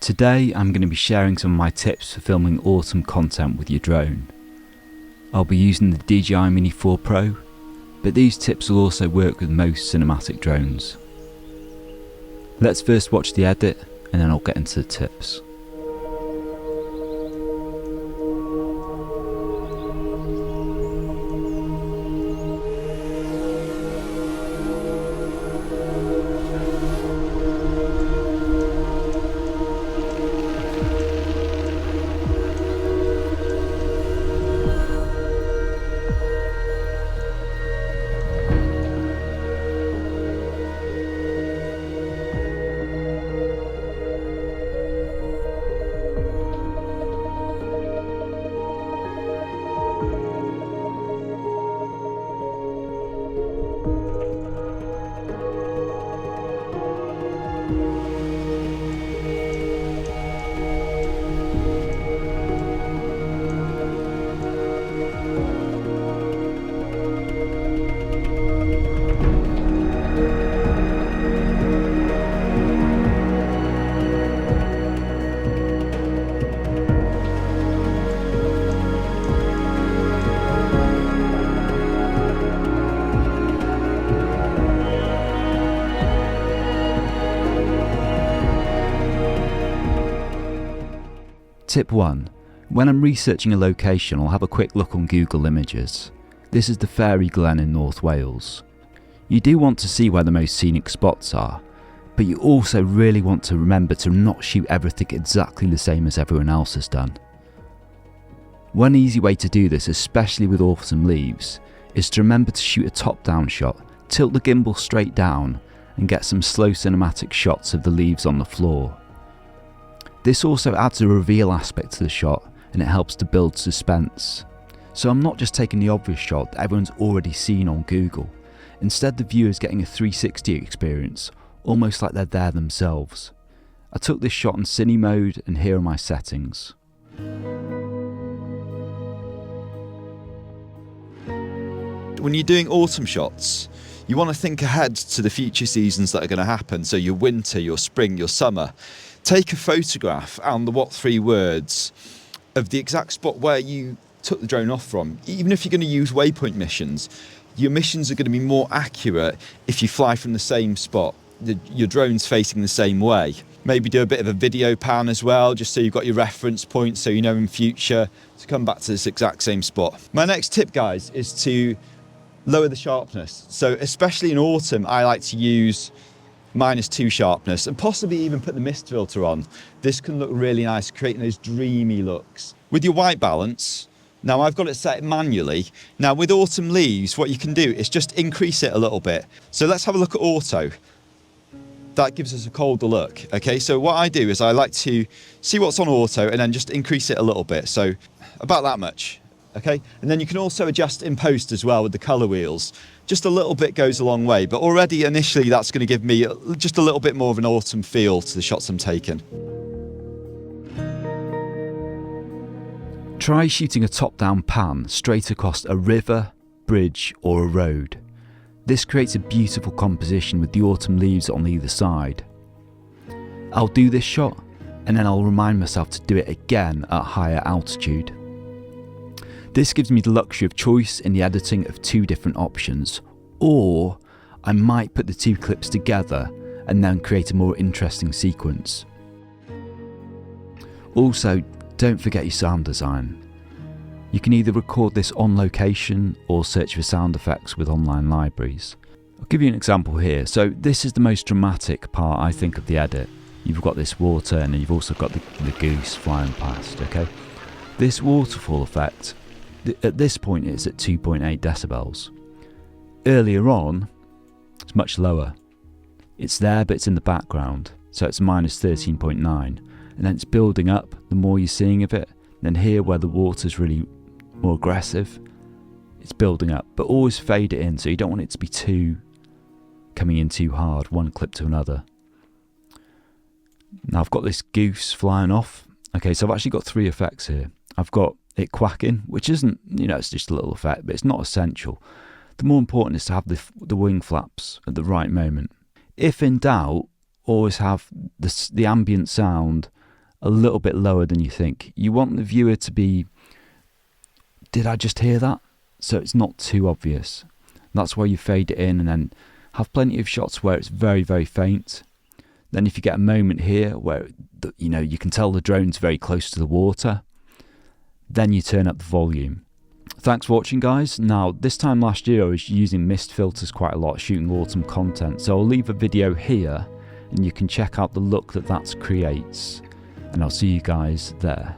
Today I'm going to be sharing some of my tips for filming autumn content with your drone. I'll be using the DJI Mini 4 Pro, but these tips will also work with most cinematic drones. Let's first watch the edit and then I'll get into the tips. Tip 1. When I'm researching a location, I'll have a quick look on Google Images. This is the Fairy Glen in North Wales. You do want to see where the most scenic spots are, but you also really want to remember to not shoot everything exactly the same as everyone else has done. One easy way to do this, especially with autumn leaves, is to remember to shoot a top-down shot, tilt the gimbal straight down, and get some slow cinematic shots of the leaves on the floor. This also adds a reveal aspect to the shot and it helps to build suspense. So I'm not just taking the obvious shot that everyone's already seen on Google. Instead, the viewer's getting a 360 experience, almost like they're there themselves. I took this shot in cine mode and here are my settings. When you're doing autumn shots, you want to think ahead to the future seasons that are going to happen. So your winter, your spring, your summer. Take a photograph and the what three words of the exact spot where you took the drone off from. Even if you're going to use waypoint missions, your missions are going to be more accurate if you fly from the same spot. Your drone's facing the same way. Maybe do a bit of a video pan as well, just so you've got your reference point, so you know in future to come back to this exact same spot. My next tip, guys, is to lower the sharpness. So especially in autumn, I like to use -2 sharpness and possibly even put the mist filter on. This can look really nice, creating those dreamy looks. With your white balance, now I've got it set manually. Now with autumn leaves, what you can do is just increase it a little bit. So let's have a look at auto. That gives us a colder look. Okay, so what I do is I like to see what's on auto and then just increase it a little bit. So about that much. Okay, and then you can also adjust in post as well with the color wheels. Just a little bit goes a long way, but already initially that's going to give me just a little bit more of an autumn feel to the shots I'm taking. Try shooting a top-down pan straight across a river, bridge or a road. This creates a beautiful composition with the autumn leaves on either side. I'll do this shot and then I'll remind myself to do it again at higher altitude. This gives me the luxury of choice in the editing of 2 different options, or I might put the 2 clips together and then create a more interesting sequence. Also, don't forget your sound design. You can either record this on location or search for sound effects with online libraries. I'll give you an example here. So this is the most dramatic part, I think, of the edit. You've got this water and you've also got the goose flying past, okay? This waterfall effect, at this point it's at 2.8 decibels. Earlier on, it's much lower. It's there, but it's in the background, so it's minus 13.9. And then it's building up the more you're seeing of it. And then here, where the water's really more aggressive, it's building up. But always fade it in, so you don't want it to be coming in too hard, one clip to another. Now I've got this goose flying off. Okay, so I've actually got 3 effects here. I've got it quacking, which isn't, it's just a little effect, but it's not essential. The more important is to have the wing flaps at the right moment. If in doubt, always have the ambient sound a little bit lower than you think. You want the viewer to be, did I just hear that? So it's not too obvious. That's why you fade it in, and then have plenty of shots where it's very, very faint. Then if you get a moment here where you can tell the drone's very close to the water, then you turn up the volume. Thanks for watching, guys. Now, this time last year I was using mist filters quite a lot, shooting autumn content, so I'll leave a video here and you can check out the look that creates, and I'll see you guys there.